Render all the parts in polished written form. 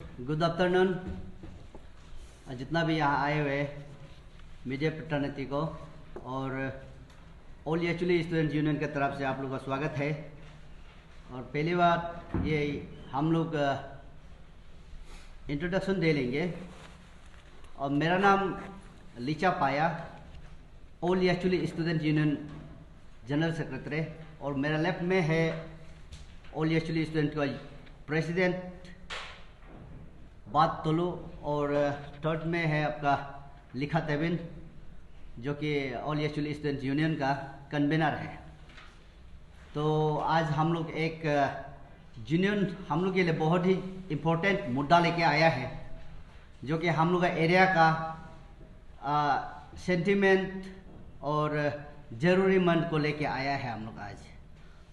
Good afternoon जितना भी यहाँ आए हुए मीडिया फ्रेटर्निटी को और ऑल एक्चुअली स्टूडेंट यूनियन की तरफ से आप लोगों का स्वागत है। और पहली बात ये हम लोग इंट्रोडक्शन दे लेंगे। और मेरा नाम लीचा पाया, all actually student union general secretary, और मेरा लेफ्ट में है ऑल एक्चुअली स्टूडेंट का प्रेसिडेंट बात तोलू, और थर्ड में है आपका लिखा तेबिन जो कि ऑल एक्चुअली स्टूडेंट यूनियन का कन्वीनर है। तो आज हम लोग एक यूनियन हम लोग के लिए बहुत ही इम्पोर्टेंट मुद्दा लेके आया है, जो कि हम लोग का एरिया का सेंटिमेंट और ज़रूरीमंद को लेके आया है हम लोग आज।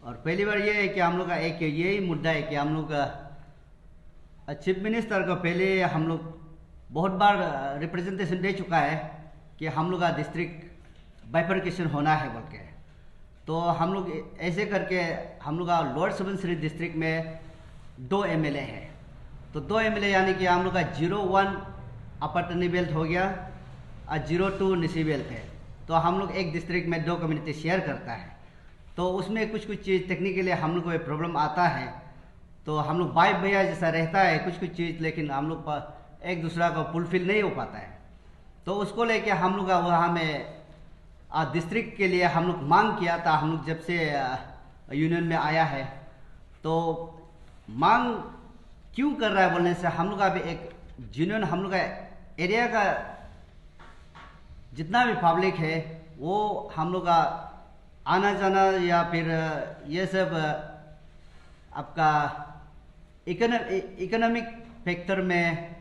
और पहली बार ये है कि हम लोग का एक यही मुद्दा है कि हम लोग चीफ मिनिस्टर को पहले हम लोग बहुत बार रिप्रेजेंटेशन दे चुका है कि हम लोग का डिस्ट्रिक्ट बाइफर्केशन होना है बोल के। तो हम लोग ऐसे करके हम लोग का लोअर सुबनसिरी डिस्ट्रिक्ट में 2 एमएलए है। तो 2 एमएलए यानी कि हम लोग का 01 अपर टनी बेल्ट हो गया और 02 निसी बेल्ट है। तो हम लोग एक डिस्ट्रिक्ट में 2 कम्युनिटी शेयर करता है। तो उसमें कुछ चीज़ टेक्निकली हम लोग को प्रॉब्लम आता है। तो हम लोग भाई भैया जैसा रहता है कुछ चीज़, लेकिन हम लोग पर एक दूसरा को फुलफिल नहीं हो पाता है। तो उसको लेके हम लोग वहाँ में डिस्ट्रिक्ट के लिए हम लोग मांग किया था। हम लोग जब से यूनियन में आया है तो मांग क्यों कर रहा है बोलने से, हम लोग का भी एक यूनियन हम लोग का एरिया का जितना भी पब्लिक है वो हम लोग का आना जाना या फिर ये सब आपका इकोनॉमिक फैक्टर में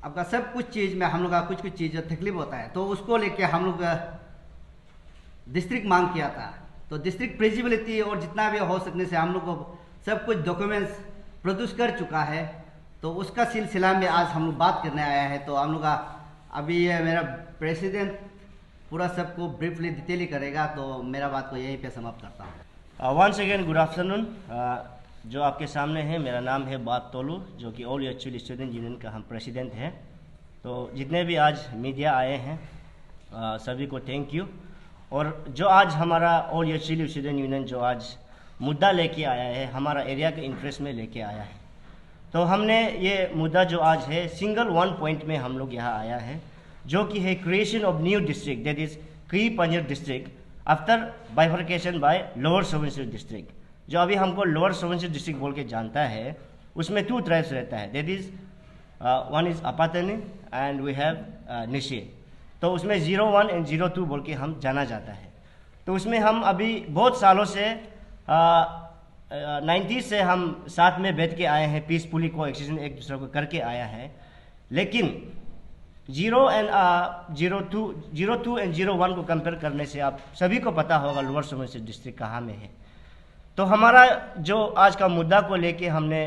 आपका सब कुछ चीज़ में हम लोग का कुछ चीज़ तकलीफ होता है। तो उसको लेके हम लोग डिस्ट्रिक्ट मांग किया था। तो डिस्ट्रिक्ट प्रेजिबिलिटी और जितना भी हो सकने से हम लोग को सब कुछ डॉक्यूमेंट्स प्रोड्यूस कर चुका है। तो उसका सिलसिला में आज हम लोग बात करने आया है। तो हम लोग का अभी ये मेरा प्रेसिडेंट पूरा सबको ब्रीफली डिटेली करेगा। तो मेरा बात को यहीं पे समाप्त करता हूँ। Once again good afternoon. जो आपके सामने है मेरा नाम है बात तोलू, जो कि ऑल एक्चुअली स्टूडेंट यूनियन का हम प्रेसिडेंट हैं। तो जितने भी आज मीडिया आए हैं सभी को थैंक यू। और जो आज हमारा ऑल एक्चुअली स्टूडेंट यूनियन जो आज मुद्दा लेके आया है हमारा एरिया के इंटरेस्ट में लेके आया है। तो हमने ये मुद्दा जो आज है सिंगल 1 पॉइंट में हम लोग यहाँ आया है, जो कि है creation of new district, that is क्री पंजर district after bifurcation by Lower Subansiri district. जो अभी हमको लोअर सुबनसिरी डिस्ट्रिक्ट बोल के जानता है उसमें 2 ट्राइब्स रहता है, that is one is Apatani and we have Nishi. तो उसमें 01 एंड 02 बोल के हम जाना जाता है। तो उसमें हम अभी बहुत सालों से 90 से हम साथ में बैठ के आए हैं, पीसफुली को एक्सचेंज एक दूसरे को करके आया है। लेकिन 02 एंड 01 को कंपेयर करने से आप सभी को पता होगा लोअर सुबनसिरी डिस्ट्रिक्ट कहाँ में है। तो हमारा जो आज का मुद्दा को लेके हमने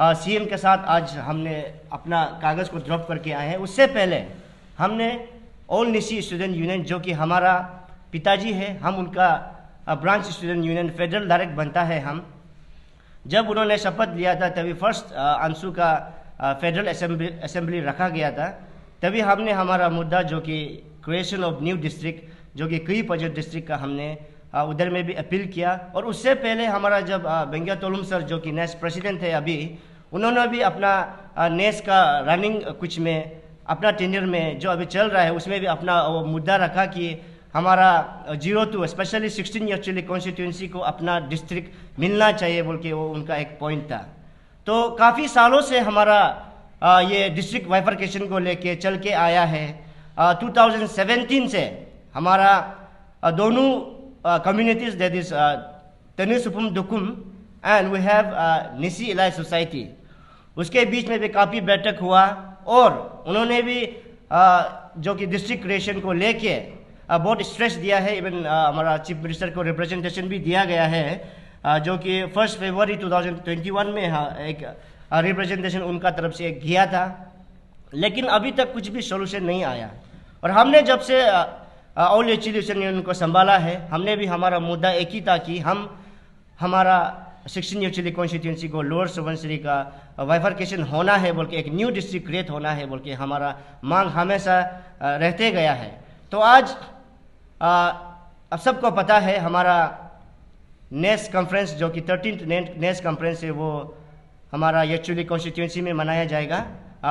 सीएम के साथ आज हमने अपना कागज़ को ड्रॉप करके आए हैं। उससे पहले हमने ऑल निशी स्टूडेंट यूनियन, जो कि हमारा पिताजी है, हम उनका branch student union federal direct बनता है। हम जब उन्होंने शपथ लिया था तभी फर्स्ट अंशु का फेडरल असेंबली रखा गया था। तभी हमने हमारा मुद्दा जो कि क्रिएशन ऑफ न्यू डिस्ट्रिक्ट जो कि क्री पंजर डिस्ट्रिक्ट का हमने उधर में भी अपील किया। और उससे पहले हमारा जब बेंगिया तोलुम सर जो कि नेक्स्ट प्रेसिडेंट है अभी, उन्होंने भी अपना नेक्स्ट का रनिंग कुछ में अपना टेन्योर में जो अभी चल रहा है उसमें भी अपना वो मुद्दा रखा कि हमारा 02 स्पेशली 16 एक्चुअली कॉन्स्टिट्यूंसी को अपना डिस्ट्रिक्ट मिलना चाहिए बोल के वो उनका एक पॉइंट था। तो काफ़ी सालों से हमारा ये डिस्ट्रिक्ट बाइफर्केशन को लेके चल के आया है। 2017 से हमारा दोनों communities, that is Tenusupum Dukum and we have Nisi Ilai Society, उसके बीच में भी काफ़ी बैठक हुआ। और उन्होंने भी जो कि डिस्ट्रिक्ट क्रिएशन को लेके बहुत स्ट्रेस दिया है। इवन हमारा चीफ मिनिस्टर को रिप्रेजेंटेशन भी दिया गया है, जो कि 1 फरवरी 2021 में एक रिप्रेजेंटेशन उनका तरफ से किया था। लेकिन अभी तक कुछ भी सोल्यूशन नहीं आया। और हमने जब से ऑल एक्चुअली यूनियन को संभाला है, हमने भी हमारा मुद्दा एक ही था कि हम हमारा 16 एक्चुअली कॉन्स्टिट्यूंसी को लोअर सुबनसिरी का बाइफर्केशन होना है बोल के, एक न्यू डिस्ट्रिक्ट क्रिएट होना है बोल के हमारा मांग हमेशा रहते गया है। तो आज अब सबको पता है हमारा नेस कॉन्फ्रेंस जो कि 13th नेस कॉन्फ्रेंस है वो हमारा एक्चुअली कॉन्स्टिट्यूंसी में मनाया जाएगा।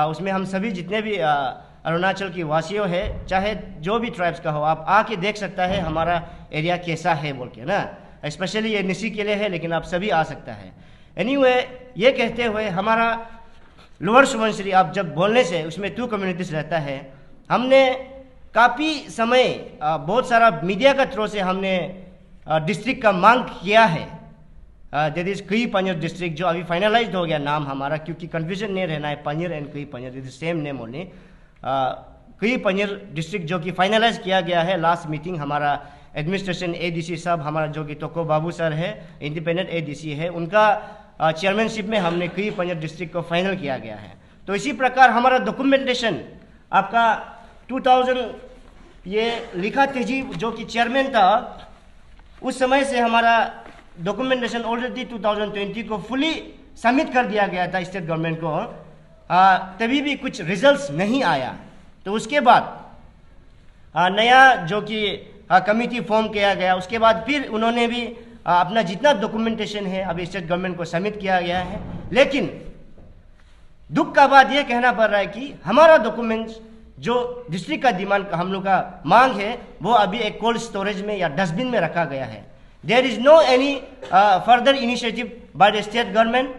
उसमें हम सभी जितने भी अरुणाचल की वासियों है, चाहे जो भी ट्राइब्स का हो, आप आके देख सकता है हमारा एरिया कैसा है बोल के ना। स्पेशली ये निसी के लिए है, लेकिन आप सभी आ सकता है। एनीवे, ये कहते हुए हमारा लोअर सुबनसिरी आप जब बोलने से उसमें 2 कम्युनिटीज रहता है। हमने काफ़ी समय बहुत सारा मीडिया का थ्रू से हमने डिस्ट्रिक्ट का मांग किया है। दैट इज कुई पंजर डिस्ट्रिक्ट, जो अभी फाइनलाइज हो गया नाम हमारा, क्योंकि कन्फ्यूजन नहीं रहना है, पंजर एंड कुई पंजर इज सेम नेम ओनली। कुई पंजर डिस्ट्रिक्ट जो कि फाइनलाइज किया गया है। लास्ट मीटिंग हमारा एडमिनिस्ट्रेशन एडीसी साहब, हमारा जो कि तोको बाबू सर है, इंडिपेंडेंट एडीसी है, उनका चेयरमैनशिप में हमने कुई पंजर डिस्ट्रिक्ट को फाइनल किया गया है। तो इसी प्रकार हमारा डॉक्यूमेंटेशन आपका 2000 ये लिखा तेजी जो कि चेयरमैन था, उस समय से हमारा डॉक्यूमेंटेशन ऑलरेडी 2020 को फुली सबमिट कर दिया गया था स्टेट गवर्नमेंट को। तभी भी कुछ रिजल्ट्स नहीं आया। तो उसके बाद नया जो कि कमिटी फॉर्म किया गया, उसके बाद फिर उन्होंने भी अपना जितना डॉक्यूमेंटेशन है अभी स्टेट गवर्नमेंट को सबमिट किया गया है। लेकिन दुख का बात यह कहना पड़ रहा है कि हमारा डॉक्यूमेंट्स जो डिस्ट्रिक्ट का डिमांड का हम लोग का मांग है वो अभी एक कोल्ड स्टोरेज में या डस्टबिन में रखा गया है। There is no any further initiative by the state government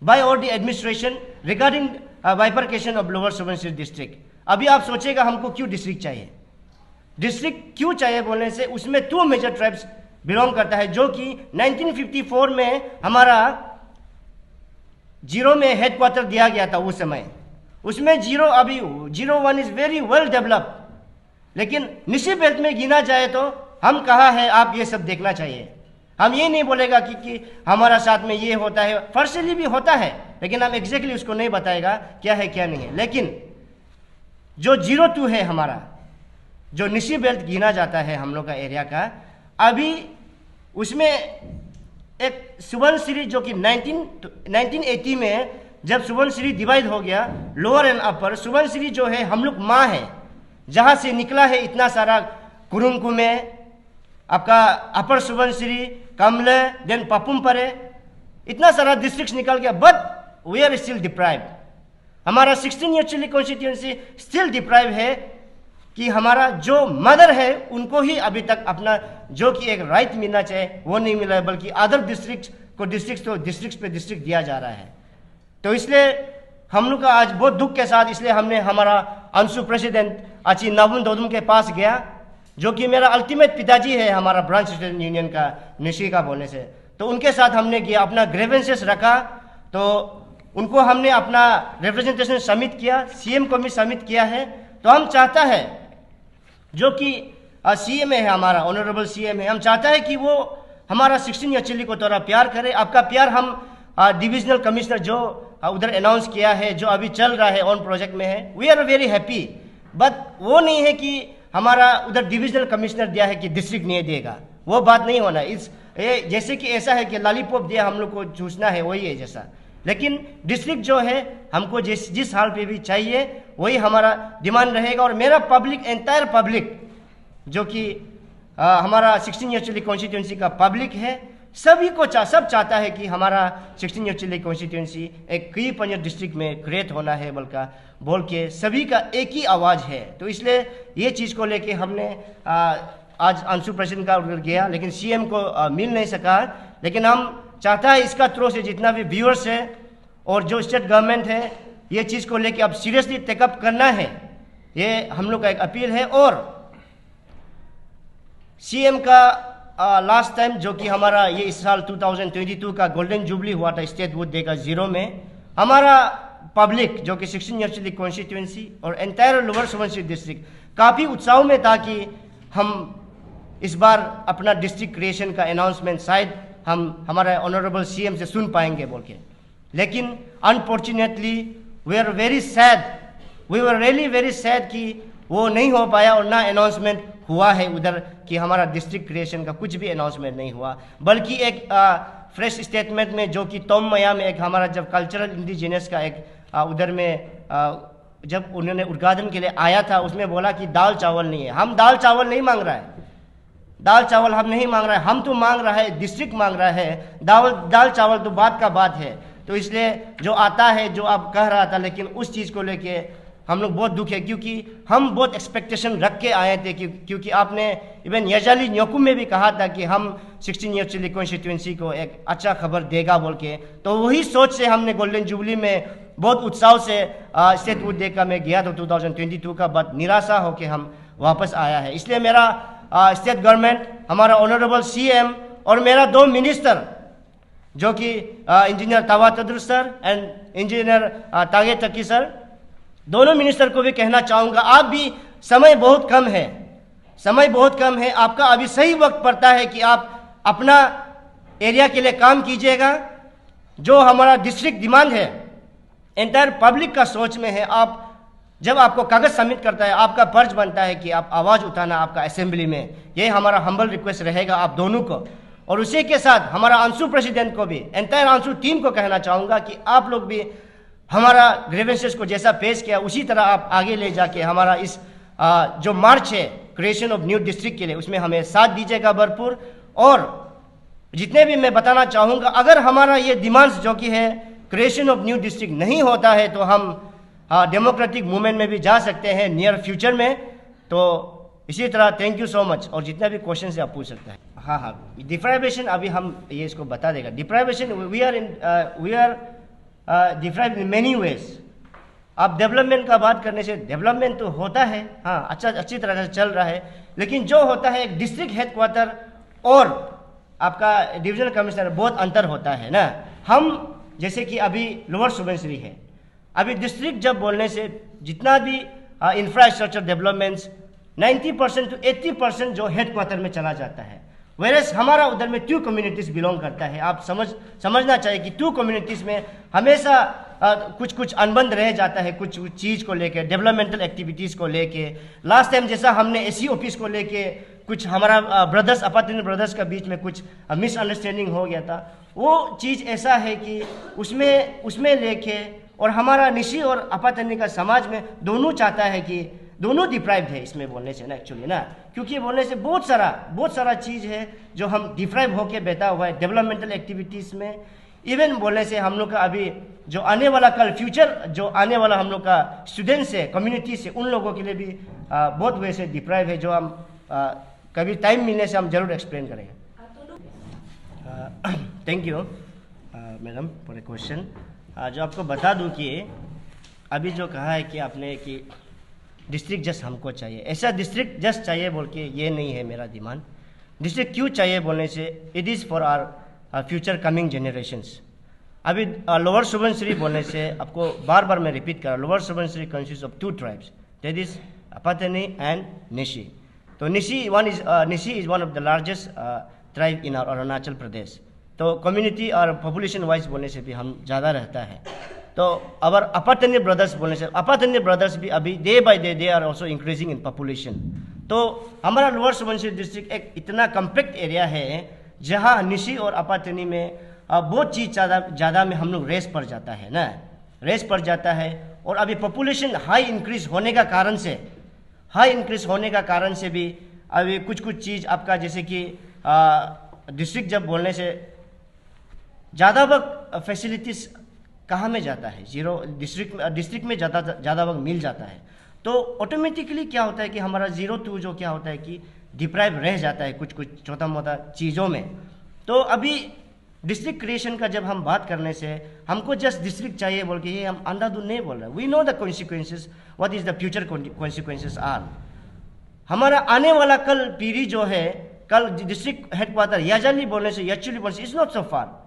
by और the administration regarding bifurcation of Lower Subansiri district. अभी आप सोचेगा हमको क्यों डिस्ट्रिक्ट चाहिए, डिस्ट्रिक्ट क्यों चाहिए बोलने से उसमें 2 मेजर ट्राइब्स बिलोंग करता है, जो कि 1954 में हमारा जीरो में हेडक्वार्टर दिया गया था उस समय। उसमें जीरो अभी 01 इज वेरी वेल डेवलप्ड, लेकिन निशी बेल्ट में गिना जाए तो हम कहाँ है, आप ये सब देखना चाहिए। हम ये नहीं बोलेगा कि हमारा साथ में ये होता है, फर्स्टली भी होता है, लेकिन हम एग्जैक्टली उसको नहीं बताएगा क्या है क्या नहीं है। लेकिन जो 02 है हमारा, जो निशी बेल्ट गिना जाता है हम लोग का एरिया का, अभी उसमें एक सुबनसिरी जो कि 1980 में जब सुबनसिरी डिवाइड हो गया, लोअर एंड अपर सुबनसिरी जो है हम लोग माँ है, जहाँ से निकला है इतना सारा कुरुंकुमे, आपका अपर सुबनसिरी, कमले, देन पपुमपरे, इतना सारा डिस्ट्रिक्ट निकल गया, but we are still deprived. हमारा 16 एक्चुअली कॉन्स्टिट्यूंसी स्टिल डिप्राइव है कि हमारा जो मदर है उनको ही अभी तक अपना जो कि एक राइट मिलना चाहिए वो नहीं मिला है, बल्कि अदर डिस्ट्रिक्ट को डिस्ट्रिक्ट पे डिस्ट्रिक्ट दिया जा रहा है। तो इसलिए हम लोग का आज बहुत दुख के साथ इसलिए हमने हमारा अंशु प्रेसिडेंट अची नाबुन दोदुम के पास गया, जो कि मेरा अल्टीमेट पिताजी है हमारा ब्रांच स्टूडेंट यूनियन का निशी का बोलने से। तो उनके साथ हमने किया, अपना ग्रेवेंसेस रखा, तो उनको हमने अपना रिप्रेजेंटेशन सबमिट किया, सीएम को भी सबमिट किया है। तो हम चाहता है जो कि सीएम है हमारा, ऑनरेबल सीएम है, हम चाहता है कि वो हमारा 16 एक्चुअली को थोड़ा प्यार करे। आपका प्यार हम डिविजनल कमिश्नर जो उधर अनाउंस किया है, जो अभी चल रहा है, ऑन प्रोजेक्ट में है, we are very happy. But वो नहीं है कि हमारा उधर डिविजनल कमिश्नर दिया है कि डिस्ट्रिक्ट नहीं देगा, वो बात नहीं होना। जैसे कि ऐसा है कि लॉलीपॉप दिया हम लोग को चूसना है, वही है जैसा। लेकिन डिस्ट्रिक्ट जो है हमको जिस हाल पे भी चाहिए वही हमारा डिमांड रहेगा। और मेरा पब्लिक, एंटायर पब्लिक जो कि हमारा 16 एक्चुअली कॉन्स्टिट्यूंसी का पब्लिक है, सभी को सब चाहता है कि हमारा 16 एक्चुअली कॉन्स्टिट्यूंसी एक कुई पंजर डिस्ट्रिक्ट में क्रिएट होना है बोल के सभी का एक ही आवाज़ है। तो इसलिए ये चीज़ को लेके हमने आज अंशु प्रेसिडेंट का गया, लेकिन सीएम को मिल नहीं सका। लेकिन हम चाहता है इसका थ्रू से जितना भी व्यूअर्स है और जो स्टेट गवर्नमेंट है, ये चीज़ को लेके अब सीरियसली टेकअप करना है, ये हम लोग का एक अपील है। और सीएम का लास्ट टाइम जो कि हमारा ये इस साल 2022 का गोल्डन जुबली हुआ था स्टेट वुड डे का 0 में, हमारा पब्लिक जो कि 16 एक्चुअली कॉन्स्टिट्यूंसी और एंटायर लोअर सुबनसिरी डिस्ट्रिक्ट काफ़ी उत्साह में था कि हम इस बार अपना डिस्ट्रिक्ट क्रिएशन का अनाउंसमेंट शायद हम हमारा ऑनरेबल सीएम से सुन पाएंगे बोल के। लेकिन unfortunately we are very sad, we were really very sad कि वो नहीं हो पाया और ना अनाउंसमेंट हुआ है उधर कि हमारा डिस्ट्रिक्ट क्रिएशन का कुछ भी अनाउंसमेंट नहीं हुआ, बल्कि एक फ्रेश स्टेटमेंट में जो कि तोम मया में एक हमारा जब कल्चरल इंडिजिनस का एक उधर में जब उन्होंने उद्घाटन के लिए आया था, उसमें बोला कि दाल चावल नहीं है। हम दाल चावल नहीं मांग रहा है, दाल चावल हम नहीं मांग रहा है, हम तो मांग रहा है डिस्ट्रिक्ट मांग रहा है। दाल चावल तो बात का बात है। तो इसलिए जो आता है जो आप कह रहा था, लेकिन उस चीज़ को लेके हम लोग बहुत दुख है, क्योंकि हम बहुत एक्सपेक्टेशन रख के आए थे क्योंकि आपने इवन यजाली न्योकुम में भी कहा था कि हम 16 ईयर चिली कॉन्स्टिट्यूंसी को एक अच्छा खबर देगा बोल के। तो वही सोच से हमने गोल्डन जुबली में बहुत उत्साह से स्टेट वुड डे का मैं गया था 2022 का, बट निराशा होकर हम वापस आया है। इसलिए मेरा स्टेट गवर्नमेंट, हमारा ऑनरेबल CM और मेरा 2 मिनिस्टर जो कि engineer Taba Tedir sir and engineer Taage Taki sir, दोनों मिनिस्टर को भी कहना चाहूँगा, आप भी समय बहुत कम है, समय बहुत कम है, आपका अभी सही वक्त पड़ता है कि आप अपना एरिया के लिए काम कीजिएगा। जो हमारा डिस्ट्रिक्ट डिमांड है एंटायर पब्लिक का सोच में है, आप जब आपको कागज सबमिट करता है आपका फर्ज बनता है कि आप आवाज़ उठाना आपका असेंबली में। ये हमारा हम्बल रिक्वेस्ट रहेगा आप दोनों को। और उसी के साथ हमारा अंशु प्रेसिडेंट को भी, एंटायर अंशु टीम को कहना चाहूँगा कि आप लोग भी हमारा ग्रीवेंसेस को जैसा पेश किया उसी तरह आप आगे ले जाके हमारा इस जो मार्च है क्रिएशन ऑफ न्यू डिस्ट्रिक्ट के लिए, उसमें हमें साथ दीजिएगा भरपूर। और जितने भी मैं बताना चाहूँगा, अगर हमारा ये डिमांड्स जो कि है क्रिएशन ऑफ न्यू डिस्ट्रिक्ट नहीं होता है तो हम डेमोक्रेटिक मूवमेंट में भी जा सकते हैं नियर फ्यूचर में। तो इसी तरह थैंक यू सो मच। और जितना भी क्वेश्चन से आप पूछ सकते हैं। हाँ, डिप्राइवेशन अभी हम ये इसको बता देगा। Deprivation we are deprived in many ways. आप डेवलपमेंट का बात करने से डेवलपमेंट तो होता है, हाँ अच्छी तरह से चल रहा है, लेकिन जो होता है एक डिस्ट्रिक्ट हेडक्वार्टर और आपका डिविजनल कमिश्नर बहुत अंतर होता है ना। हम जैसे कि अभी लोअर सुबनसिरी है, अभी डिस्ट्रिक्ट जब बोलने से जितना भी इंफ्रास्ट्रक्चर डेवलपमेंट्स 90% to 80% जो हेडक्वार्टर में चला जाता है, वेरस हमारा उधर में 2 कम्युनिटीज़ बिलोंग करता है। आप समझना चाहिए कि 2 कम्युनिटीज़ में हमेशा कुछ अनबंद रह जाता है, कुछ चीज़ को लेके, डेवलपमेंटल एक्टिविटीज़ को लेके। लास्ट टाइम जैसा हमने SC ऑफिस को लेके कुछ हमारा ब्रदर्स अपातनी ब्रदर्स के बीच में कुछ मिसअंडरस्टैंडिंग हो गया था, वो चीज़ ऐसा है कि उसमें लेके और हमारा निशी और अपातनी का समाज में दोनों चाहता है कि दोनों डिप्राइव्ड है इसमें बोलने से ना, एक्चुअली ना, क्योंकि बोलने से बहुत सारा चीज़ है जो हम डिप्राइव होके बैठा हुआ है डेवलपमेंटल एक्टिविटीज़ में। इवन बोलने से हम लोग का अभी जो आने वाला कल फ्यूचर जो आने वाला हम लोग का स्टूडेंट्स है, कम्युनिटी से, उन लोगों के लिए भी बहुत वैसे डिप्राइव है, जो हम कभी टाइम मिलने से हम जरूर एक्सप्लेन करेंगे। Thank you madam for a question. जो आपको बता दूं कि अभी जो कहा है कि आपने कि डिस्ट्रिक्ट जस्ट हमको चाहिए, ऐसा डिस्ट्रिक्ट जस्ट चाहिए बोल के ये नहीं है मेरा डिमांड। डिस्ट्रिक्ट क्यों चाहिए बोलने से, it is for our future coming generations. अभी लोअर सुबनसिरी बोलने से आपको बार बार मैं रिपीट कर रहा हूँ, Lower Subansiri consist of 2 tribes, that is Apatani and Nishi. तो Nishi is one of the largest tribe in Arunachal Pradesh. तो कम्युनिटी और पॉपुलेशन वाइज बोलने से भी हम ज़्यादा रहता है। तो अगर अपातनी ब्रदर्स बोलने से, अपातनी ब्रदर्स भी अभी day by day they are also increasing in population. तो हमारा लोअर सुबनसिरी डिस्ट्रिक्ट एक इतना कम्पैक्ट एरिया है जहाँ निशी और अपातनी में बहुत चीज़ ज़्यादा में हम लोग रेस पड़ जाता है ना, रेस पड़ जाता है। और अभी पॉपुलेशन हाई इंक्रीज होने का कारण से भी अभी कुछ चीज़ आपका जैसे कि डिस्ट्रिक्ट जब बोलने से ज़्यादा वक्त फैसिलिटीज़ कहाँ में जाता है, जीरो डिस्ट्रिक्ट में ज़्यादा वक्त मिल जाता है। तो ऑटोमेटिकली क्या होता है कि हमारा 0-2 जो क्या होता है कि डिप्राइव रह जाता है कुछ छोटा मोटा चीज़ों में। तो अभी डिस्ट्रिक्ट क्रिएशन का जब हम बात करने से हमको जस्ट डिस्ट्रिक्ट चाहिए बोल के ये हम अंधाधुंध नहीं बोल रहे। We know the consequences, what is the future consequences are. हमारा आने वाला कल पीढ़ी जो है, कल डिस्ट्रिक्ट हेडक्वार्टर याजाली बोलने से, एक्चुअली बोलने से इट्स नॉट सो फार।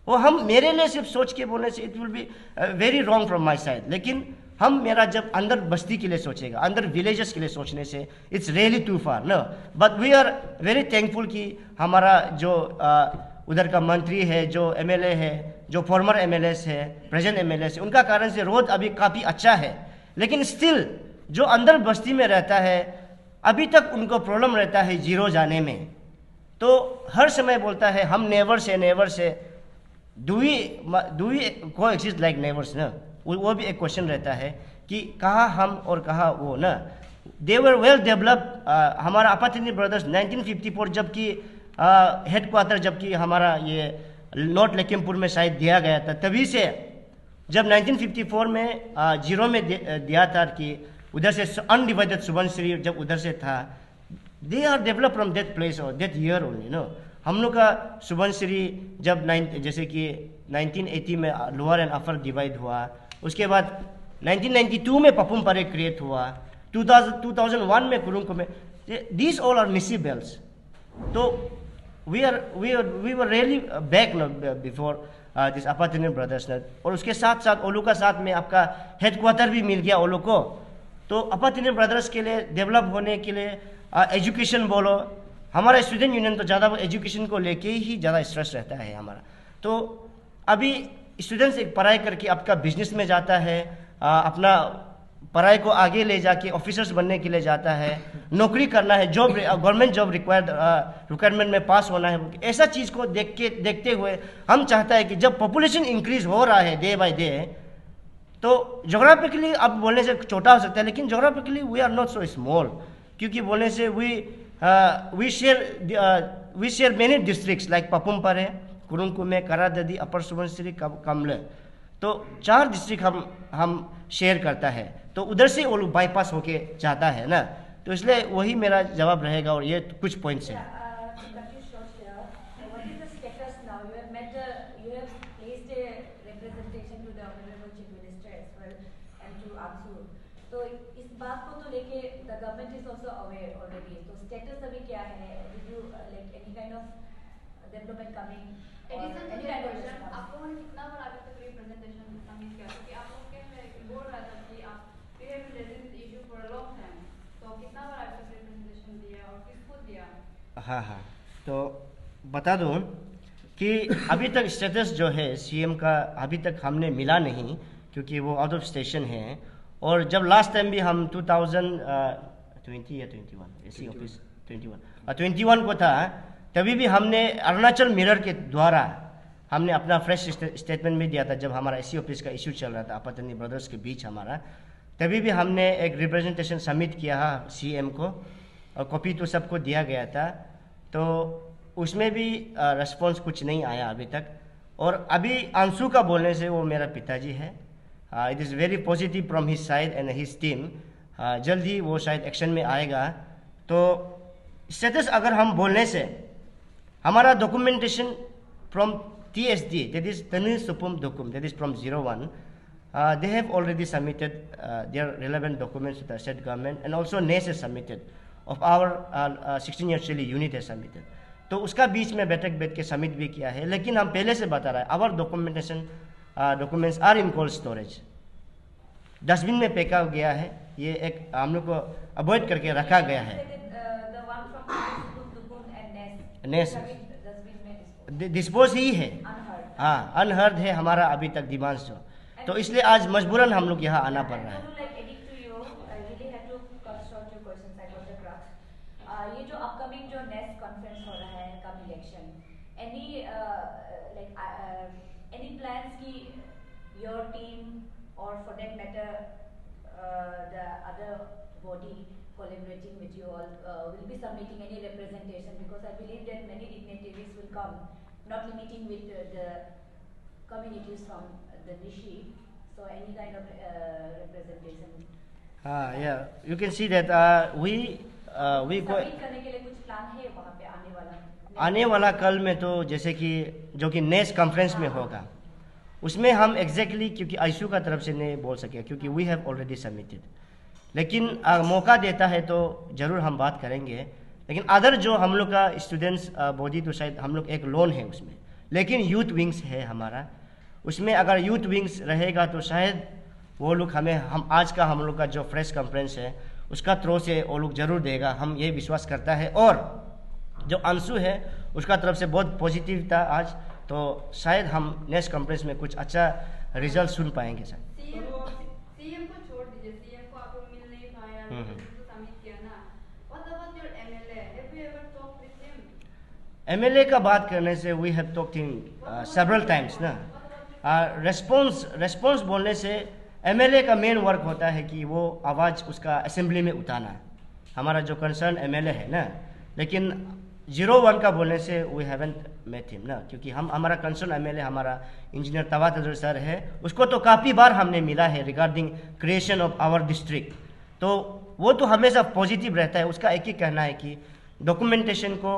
वो हम मेरे लिए सिर्फ सोच के बोलने से it will be very wrong from my side. लेकिन हम मेरा जब अंदर बस्ती के लिए सोचेगा, अंदर विलेजेस के लिए सोचने से इट्स रियली टू फार न। But we are very thankful कि हमारा जो उधर का मंत्री है, जो MLA है, जो फॉर्मर MLAs है, प्रेजेंट MLAs है, उनका कारण से रोड अभी काफ़ी अच्छा है। लेकिन स्टिल जो अंदर बस्ती में रहता है अभी तक उनको प्रॉब्लम रहता है जीरो जाने में। तो हर समय बोलता है हम नेवर से डू वी को एक्सिस्ट लाइक नेवर्स ना, वो भी एक क्वेश्चन रहता है कि कहाँ हम और कहाँ वो ना। दे वर वेल डेवलप। हमारा अपातिनी ब्रदर्स 1954 जबकि हेड क्वार्टर जबकि हमारा ये नॉर्थ लखीमपुर में शायद दिया गया था, तभी से जब 1954 में जीरो में दिया था कि उधर से अनडिवाइडेड सुबनसिरी जब उधर से था, they are develop from that place और दैट ईयर ओनली नो। हम लोग का सुबनसिरी जब जैसे कि 1980 में लोअर एंड अपर डिवाइड हुआ, उसके बाद 1992 में पपुम पारे क्रिएट हुआ, 2001 में कुरुंग में, दीज ऑल आर मिसी बेल्स। तो we were really back before this Apatani brothers. और उसके साथ साथ ओलू का साथ में आपका हेड क्वार्टर भी मिल गया ओलू को। तो अपातिनी ब्रदर्स के लिए डेवलप होने के लिए एजुकेशन बोलो, हमारा स्टूडेंट यूनियन तो ज़्यादा एजुकेशन को लेके ही ज़्यादा स्ट्रेस रहता है हमारा। तो अभी स्टूडेंट्स एक पढ़ाई करके आपका बिजनेस में जाता है, अपना पढ़ाई को आगे ले जाके ऑफिसर्स बनने के लिए जाता है, नौकरी करना है, जॉब गवर्नमेंट जॉब रिक्वायरमेंट में पास होना है। ऐसा चीज़ को देखते हुए हम चाहता है कि जब पॉपुलेशन इंक्रीज हो रहा है डे बाय डे, तो जोग्राफिकली अब बोलने से छोटा हो सकता है, लेकिन geographically we are not so small, क्योंकि बोलने से we share many districts like Papum Pare, Kurung Kumey, कराददी, अपर सुबनसिरी, कमले। तो 4 डिस्ट्रिक्ट हम शेयर करता है, तो उधर से वो लोग बाईपास होके जाता है ना। तो इसलिए वही मेरा जवाब रहेगा और ये कुछ पॉइंट्स हैं। तो इस बात को तो लेके the government is also aware already, तो स्टेटस अभी क्या है? Did you like any kind of development coming? आपको मैंने कितना बार अभी तक रिप्रेजेंटेशन सबमिट किया, क्योंकि आप लोग के बोल रहा था कि आप we have raised this issue for a long time, तो कितना बार अभी तक रिप्रेजेंटेशन दिया और किसको दिया? हाँ, तो बता दूं कि अभी तक स्टेटस जो है सीएम का अभी तक हमने मिला नहीं, क्योंकि वो आउट ऑफ स्टेशन है। और जब लास्ट टाइम भी हम 2020 या 21 एसी ऑफिस 21 को था, तभी भी हमने अरुणाचल मिरर के द्वारा हमने अपना फ्रेश स्टेटमेंट भी दिया था। जब हमारा एसी ऑफिस का इशू चल रहा था अपातिनी ब्रदर्स के बीच हमारा, तभी भी हमने एक रिप्रेजेंटेशन सबमिट किया सीएम को और कॉपी तो सबको दिया गया था। तो उसमें भी रिस्पॉन्स कुछ नहीं आया अभी तक। और अभी अंशु का बोलने से, वो मेरा पिताजी है, it is very positive from his side and his team. जल्दी वो शायद एक्शन में आएगा। तो स्टेटस अगर हम बोलने से, हमारा documentation from TSD, that is Tanil Supum Dokum, that is from 01, they have already submitted their relevant documents to the state government, and also NES has submitted, of our 16-year chili unit has submitted. तो उसका बीच में बैठ के submit भी किया है। लेकिन हम पहले से बता रहे हैं, our documents are in cold storage, dustbin में फेंका गया है। ये एक हम लोग को अवॉइड करके रखा गया है। नेस डिस्पोज ही है, हाँ, अनहर्ड है हमारा अभी तक डिमांड्स जो। तो इसलिए आज मजबूरन हम लोग यहाँ आना पड़ रहा है। ये जो अपकमिंग जो नेक्स्ट कॉन्फ्रेंस हो रहा है कम इलेक्शन, एनी प्लान्स की योर टीम और for that matter the other body collaborating with you all will be submitting any representation, because I believe that many dignitaries will come, not limiting with the communities from the Nishi, so any kind of representation. Yeah, you can see that we go submit करने के लिए कुछ plan है वहाँ पे आने वाला कल में। तो जैसे कि जो कि नेक्स्ट कॉन्फ्रेंस में होगा, उसमें हम एग्जैक्टली क्योंकि आईसीयू का तरफ से नहीं बोल सके, क्योंकि वी हैव ऑलरेडी सबमिटेड। लेकिन मौका देता है तो ज़रूर हम बात करेंगे। लेकिन अदर जो हम लोग का स्टूडेंट्स बॉडी, तो शायद हम लोग एक लोन है उसमें, लेकिन यूथ विंग्स है हमारा। उसमें अगर यूथ विंग्स रहेगा तो शायद वो लोग हम आज का हम लोग का जो फ्रेश कॉन्फ्रेंस है उसका थ्रो से वो लोग ज़रूर देगा, हम ये विश्वास करता है। और जो अंशु है उसका तरफ से बहुत पॉजिटिव था आज, तो शायद हम नेक्स्ट कॉन्फ्रेंस में कुछ अच्छा रिजल्ट सुन पाएंगे सर। सीएम को छोड़ दीजिए, सीएम को आप लोग मिल नहीं पाया, सबमिट किया ना। What about your MLA? Have you ever talked with him? MLA का बात करने से we have talked him several times ना। रेस्पॉन्स बोलने से एमएलए का मेन वर्क होता है कि वो आवाज़ उसका असेंबली में उठाना, हमारा जो कंसर्न एमएलए है ना। लेकिन 01 का बोलने से वी हैवंट मेट हिम ना, क्योंकि हमारा कंसर्न एमएलए हमारा इंजीनियर तवातुर सर है, उसको तो काफ़ी बार हमने मिला है regarding creation of our district. तो वो तो हमेशा पॉजिटिव रहता है। उसका एक ही कहना है कि डॉक्यूमेंटेशन को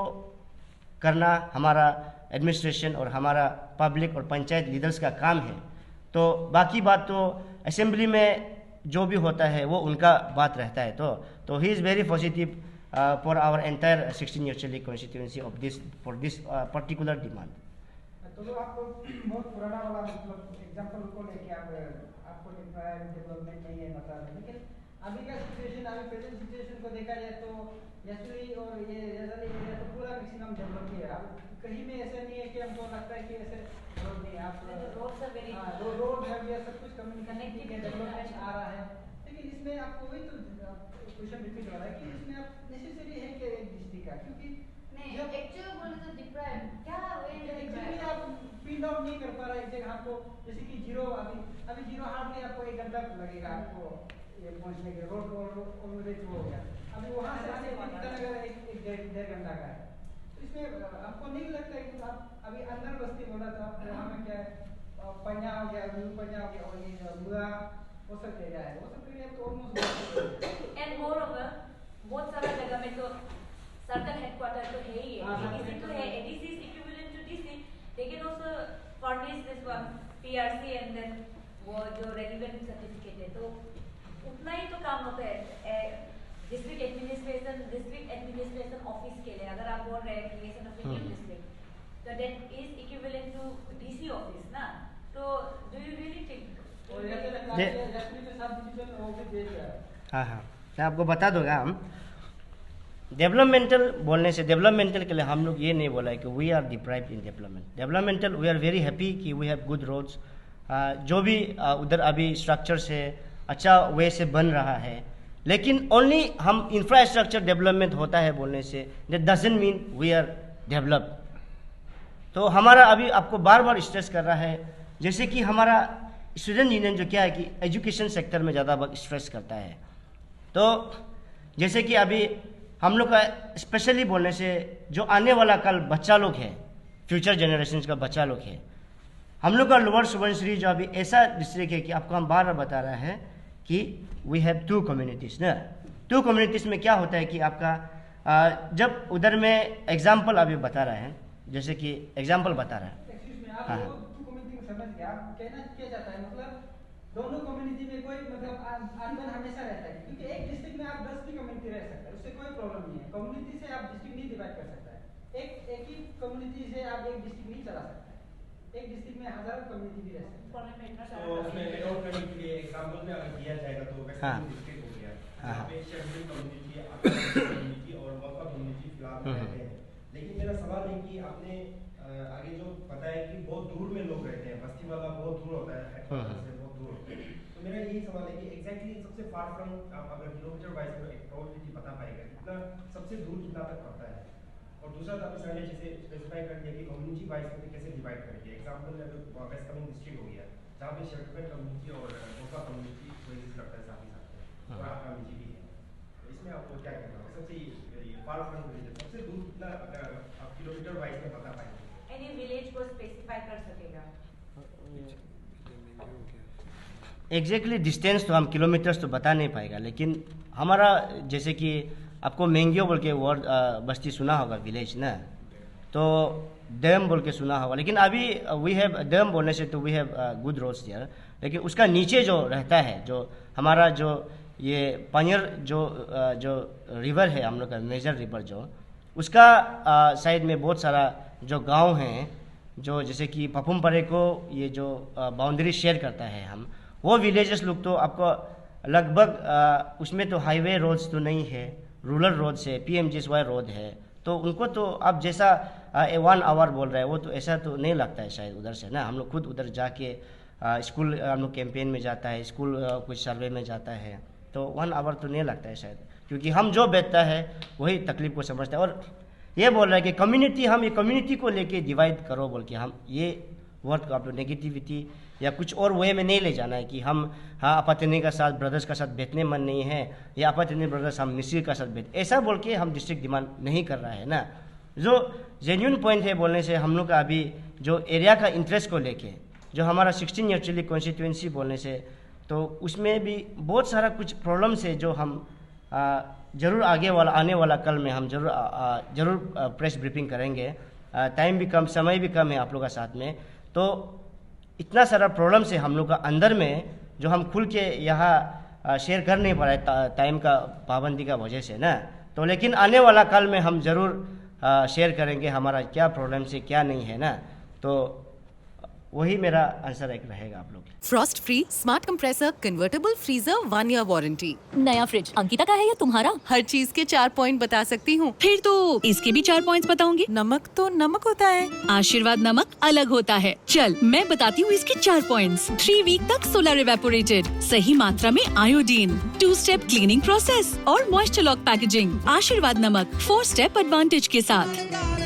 करना हमारा एडमिनिस्ट्रेशन और हमारा पब्लिक और पंचायत लीडर्स का काम है। तो बाकी बात तो असेंबली में जो भी होता है वो उनका बात रहता है। तो he is very positive for our entire 16 Yachuli constituency of this for this particular demand। तो आप बहुत पुराना वाला मतलब एग्जांपल को लेके आपको डेवलपमेंट नहीं है मतलब, लेकिन अभी का सिचुएशन, अभी प्रेजेंट सिचुएशन को देखा जाए तो यशुली और ये एरिया तो पूरा मैक्सिमम डेवलप ही है। अब कहीं में ऐसा नहीं है कि हमको लगता है कि ऐसे रोड नहीं है। आप रोड्स आर वेरी रोड है, ये सब कुछ कम्युनिकेशन डेवलपमेंट आ रहा है, लेकिन इसमें आपको वही तो क्वेश्चन रिपीट हो रहा है कि इसमें आप नेसेसरी है कि एक डिस्ट्रिक्ट का, क्योंकि नहीं एक्चुअली बोले तो डिप्राइव क्या एक्चुअली आप पिन डाउन नहीं कर पा रहे एक जगह आपको, जैसे कि जीरो अभी जीरो हार्डली आपको 1 घंटा लगेगा आपको ये पहुंचने के। रोड ऑलरेडी हो गया, अभी वहां से आने ईटानगर एक डेढ़ घंटा का है। तो इसमें आपको नहीं लगता है कि आप अभी अंदर बस्ती बोला तो आप वहाँ में क्या है पंजा हो गया, न्यू पंजा हो गया और ये मुआ वो सब एरिया है, वो सब एरिया तो ऑलमोस्ट एंड मोर ओवर बहुत सारा जगह में तो सर्कल हेडक्वार्टर तो है ही है, डीसी तो है, ADC is equivalent to DC, they can also furnish this one PRC and then वो जो रेलिवेंट सर्टिफिकेट है, तो उतना ही तो काम होता है डिस्ट्रिक्ट एडमिनिस्ट्रेशन ऑफिस के लिए। अगर आप बोल रहे हैं क्रिएशन ऑफ न्यू डिस्ट्रिक्ट तो that is equivalent to DC office ना। तो डू यू रियली थिंक हाँ मैं आपको बता दूंगा। हम डेवलपमेंटल बोलने से डेवलपमेंटल के लिए हम लोग ये नहीं बोला है कि we are deprived in developmental we are very happy कि वी हैव गुड रोड्स। जो भी उधर अभी स्ट्रक्चर्स है अच्छा वे से बन रहा है, लेकिन ओनली हम इंफ्रास्ट्रक्चर डेवलपमेंट होता है बोलने से that doesn't mean we are developed. तो हमारा अभी आपको बार बार स्ट्रेस कर रहा है, जैसे कि हमारा स्टूडेंट यूनियन जो क्या है कि एजुकेशन सेक्टर में ज़्यादा स्ट्रेस करता है। तो जैसे कि अभी हम लोग का स्पेशली बोलने से जो आने वाला कल बच्चा लोग है, फ्यूचर जनरेशन का बच्चा लोग है, हम लोग का लोअर सुबनसिरी जो अभी ऐसा डिस्ट्रिक्ट है कि आपको हम बार बार बता रहे हैं कि वी हैव 2 कम्युनिटीज़ ना। 2 कम्युनिटीज़ में क्या होता है कि आपका जब उधर में एग्जाम्पल अभी बता रहे हैं, जैसे कि एग्जाम्पल बता रहा है। हाँ समझ गया, आप कहना क्या चाहता है मतलब दोनों कम्युनिटी में कोई मतलब अनबन हमेशा रहता है, क्योंकि एक डिस्ट्रिक्ट में आप 10 भी कम्युनिटी रह सकते हैं, उससे कोई प्रॉब्लम नहीं है। कम्युनिटी से आप डिस्ट्रिक्ट नहीं डिवाइड कर सकता है, एक ही कम्युनिटी से आप एक डिस्ट्रिक्ट नहीं चला सकते हैं। एक डिस्ट्रिक्ट में हजारों कम्युनिटी भी रह सकते हैं। तो उसमें लेआउट करने के लिए एग्जांपल में अगर दिया जाएगा तो वैसे डिस्ट्रिक्ट हो गया, यहाँ पे शेड्यूल कम्युनिटी, कम्युनिटी और मौका कम्युनिटी फिलहाल रहते हैं। लेकिन मेरा सवाल है कि आपने आगे जो बताया कि बहुत दूर में लोग रहते हैं, बस्ती वाला बहुत दूर होता है, हेडक्वार्टर से बहुत दूर होता है। तो मेरा यही सवाल है कि एग्जैक्टली सबसे फार फ्रॉम आप अगर किलोमीटर वाइज में एक प्रोबेबिलिटी बता पाएगा कितना सबसे दूर कितना तक पड़ता है। और दूसरा आपने सर ने जैसे स्पेसिफाई कर दिया कि कम्युनिटी वाइज में कैसे डिवाइड करेंगे। एग्जाम्पल में अगर वेस्ट कामेंग डिस्ट्रिक्ट हो गया जहाँ पे शेल्टर कम्युनिटी और मौका कम्युनिटी कोएग्जिस्ट करता है साथ ही साथ और आपका भी है, तो इसमें आपको क्या कहना है सबसे फार फ्रॉम सबसे दूर कितना अगर आप किलोमीटर वाइज में बता पाएंगे? एनी विलेज को स्पेसिफाई कर सकेगा? एग्जैक्टली डिस्टेंस तो हम किलोमीटर्स तो बता नहीं पाएगा, लेकिन हमारा जैसे कि आपको मेंगियो बोल के वर्ड बस्ती सुना होगा विलेज ना, तो डैम बोल के सुना होगा। लेकिन अभी वी हैव डैम बोलने से तो we have good roads there, लेकिन उसका नीचे जो रहता है जो हमारा जो ये पानियर जो रिवर है हम लोग का मेजर रिवर जो उसका साइड में बहुत सारा जो गांव हैं जो जैसे कि पपुमपरे को ये जो बाउंड्री शेयर करता है हम वो विलेजेस लोग तो आपको लगभग उसमें तो हाईवे रोड्स तो नहीं है, रूरल रोड्स है, PMGSY रोड है, तो उनको तो आप जैसा 1 आवर बोल रहे हैं वो तो ऐसा तो नहीं लगता है शायद उधर से ना। हम लोग खुद उधर जाके स्कूल हम लोग कैंपेन में जाता है, स्कूल कुछ सर्वे में जाता है, तो 1 आवर तो नहीं लगता है शायद, क्योंकि हम जो बेचता है वही तकलीफ को समझता है। और ये बोल रहा है कि कम्युनिटी, हम ये कम्युनिटी को लेके डिवाइड करो बोल के, हम ये वर्ड को आप लोग नेगेटिविटी या कुछ और वे में नहीं ले जाना है कि हम हाँ अपतनी का साथ ब्रदर्स का साथ बैठने मन नहीं है या अपतनी ब्रदर्स हम मिस्री का साथ बैठ, ऐसा बोल के हम डिस्ट्रिक्ट डिमांड नहीं कर रहा है ना। जो जेन्यून पॉइंट है बोलने से हम लोग का अभी जो एरिया का इंटरेस्ट को लेके, जो हमारा 16 एक्चुअली कॉन्स्टिट्यूंसी बोलने से, तो उसमें भी बहुत सारा कुछ प्रॉब्लम्स है जो हम ज़रूर आने वाला कल में हम ज़रूर प्रेस ब्रीफिंग करेंगे। टाइम भी कम, समय भी कम है आप लोग का साथ में, तो इतना सारा प्रॉब्लम्स है हम लोग का अंदर में जो हम खुल के यहाँ शेयर कर नहीं पा रहे टाइम का पाबंदी का वजह से ना। तो लेकिन आने वाला कल में हम ज़रूर शेयर करेंगे हमारा क्या प्रॉब्लम्स है क्या नहीं है ना। तो वही मेरा आंसर एक रहेगा आप लोग। Frost free smart compressor convertible freezer 1 year warranty. नया फ्रिज अंकिता का है या तुम्हारा? हर चीज के 4 पॉइंट बता सकती हूँ। फिर तो इसके भी 4 पॉइंट्स बताऊंगी। नमक तो नमक होता है, आशीर्वाद नमक अलग होता है। चल मैं बताती हूँ इसके 4 पॉइंट्स। 3 वीक तक सोलर इवेपोरेटेड, सही मात्रा में आयोडीन, 2 स्टेप क्लीनिंग प्रोसेस और मॉइस्चर लॉक पैकेजिंग। आशीर्वाद नमक 4 स्टेप एडवांटेज के साथ।